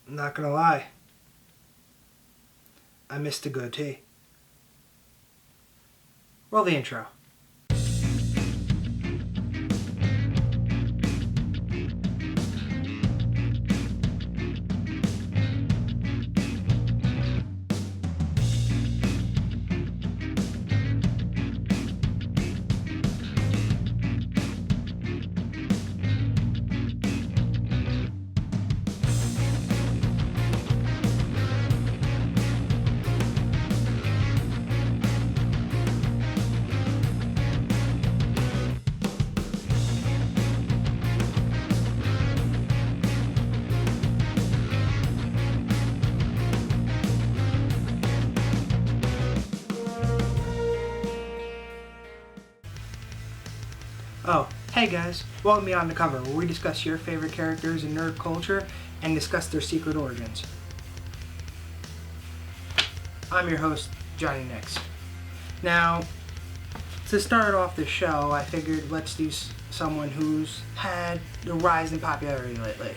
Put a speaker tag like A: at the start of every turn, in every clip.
A: Not gonna lie, I missed a goatee. Roll the intro. Oh, hey guys, welcome to Beyond the Cover, where we discuss your favorite characters in nerd culture and discuss their secret origins. I'm your host, Johnny Nix. Now, to start off the show, I figured let's do someone who's had a rise in popularity lately.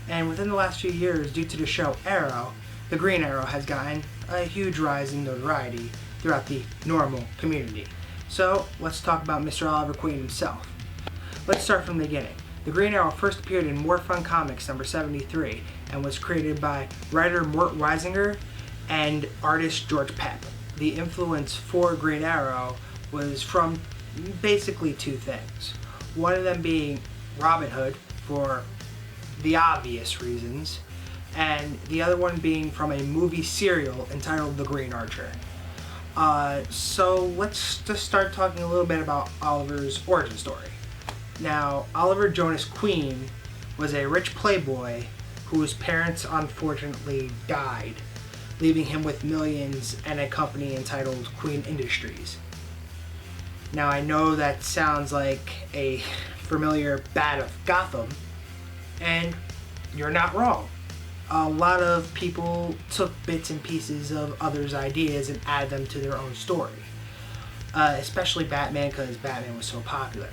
A: And within the last few years, due to the show Arrow, the Green Arrow has gotten a huge rise in notoriety throughout the normal community. So, let's talk about Mr. Oliver Queen himself. Let's start from the beginning. The Green Arrow first appeared in More Fun Comics number 73 and was created by writer Mort Weisinger and artist George Pep. The influence for Green Arrow was from basically two things. One of them being Robin Hood, for the obvious reasons, and the other one being from a movie serial entitled The Green Archer. So let's just start talking a little bit about Oliver's origin story. Now, Oliver Jonas Queen was a rich playboy whose parents unfortunately died, leaving him with millions and a company entitled Queen Industries. Now, I know that sounds like a familiar Bat of Gotham, and you're not wrong. A lot of people took bits and pieces of others' ideas and added them to their own story. Especially Batman, because Batman was so popular.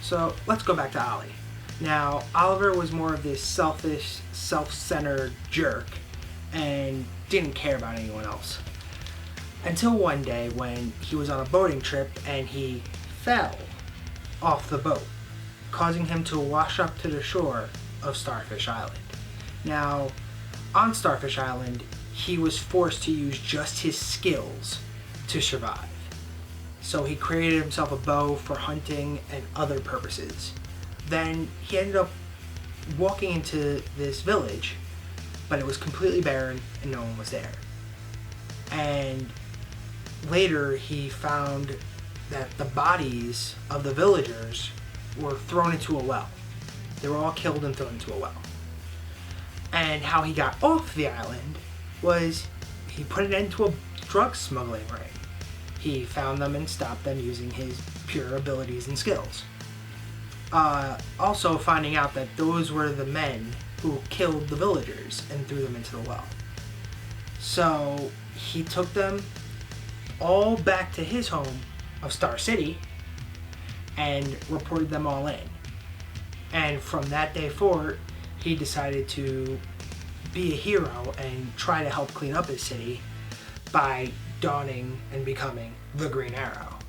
A: So let's go back to Ollie. Now, Oliver was more of this selfish, self-centered jerk and didn't care about anyone else. Until one day when he was on a boating trip and he fell off the boat, causing him to wash up to the shore of Starfish Island. Now, on Starfish Island, he was forced to use just his skills to survive. So he created himself a bow for hunting and other purposes. Then he ended up walking into this village, but it was completely barren and no one was there. And later he found that the bodies of the villagers were thrown into a well. They were all killed and thrown into a well. And how he got off the island was he put it into a drug smuggling ring. He found them and stopped them using his pure abilities and skills. Also finding out that those were the men who killed the villagers and threw them into the well. So he took them all back to his home of Star City and reported them all in. And from that day forward, he decided to be a hero and try to help clean up his city by donning and becoming the Green Arrow.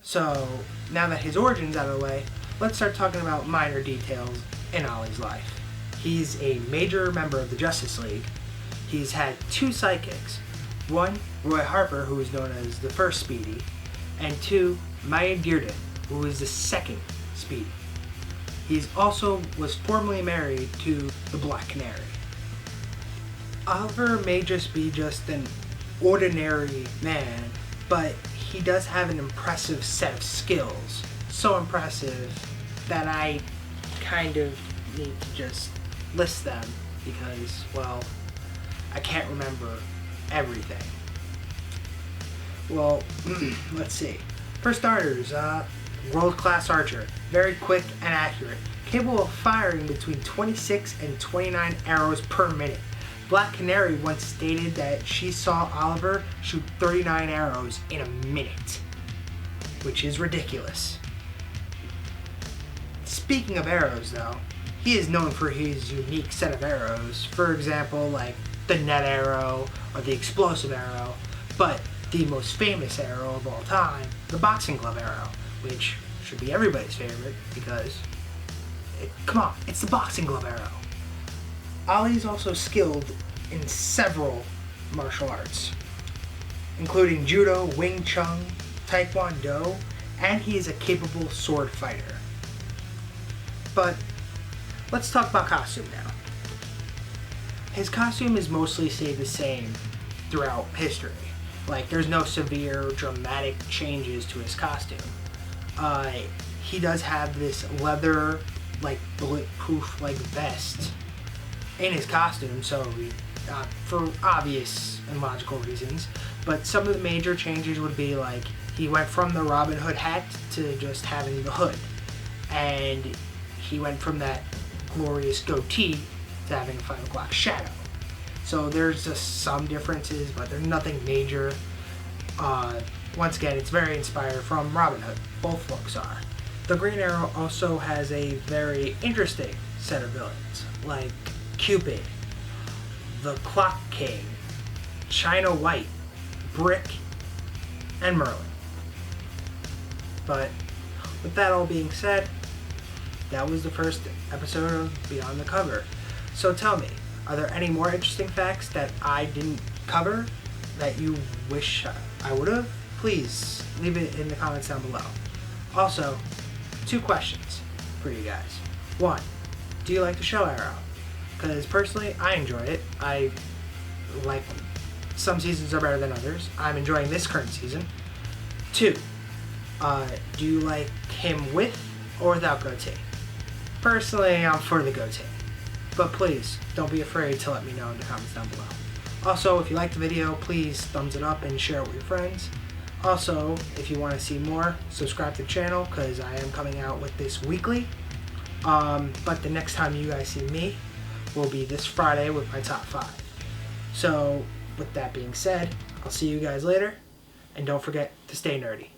A: So, now that his origin's out of the way, let's start talking about minor details in Ollie's life. He's a major member of the Justice League. He's had two sidekicks. One, Roy Harper, who is known as the first Speedy, and two, Maya Dearden, who is the second Speedy. He also was formerly married to the Black Canary. Oliver may just be an ordinary man, but he does have an impressive set of skills. So impressive that I kind of need to just list them because, well, I can't remember everything. Well, let's see. For starters, world-class archer, very quick and accurate, capable of firing between 26 and 29 arrows per minute. Black Canary once stated that she saw Oliver shoot 39 arrows in a minute, which is ridiculous. Speaking of arrows though, he is known for his unique set of arrows. For example, like the net arrow or the explosive arrow. But the most famous arrow of all time, the boxing glove arrow, which should be everybody's favorite because, come on, it's the boxing glove arrow. Ollie's also skilled in several martial arts, including judo, Wing Chun, taekwondo, and he is a capable sword fighter. But let's talk about costume now. His costume is mostly stayed the same throughout history. Like, there's no severe, dramatic changes to his costume. He does have this leather, like, bulletproof, like, vest in his costume, so for obvious and logical reasons. But some of the major changes would be, like, he went from the Robin Hood hat to just having the hood. And he went from that glorious goatee to having a 5 o'clock shadow. So there's just some differences, but there's nothing major. Once again, it's very inspired from Robin Hood. Both looks are. The Green Arrow also has a very interesting set of villains, like Cupid, the Clock King, China White, Brick, and Merlin. But with that all being said, that was the first episode of Beyond the Cover. So tell me, are there any more interesting facts that I didn't cover that you wish I would have? Please leave it in the comments down below. Also, 2 questions for you guys. 1, do you like the show Arrow? Because personally, I enjoy it. I like some seasons are better than others. I'm enjoying this current season. 2, do you like him with or without goatee? Personally, I'm for the goatee. But please, don't be afraid to let me know in the comments down below. Also, if you liked the video, please thumbs it up and share it with your friends. Also, if you want to see more, subscribe to the channel because I am coming out with this weekly. But the next time you guys see me will be this Friday with my top 5. So, with that being said, I'll see you guys later. And don't forget to stay nerdy.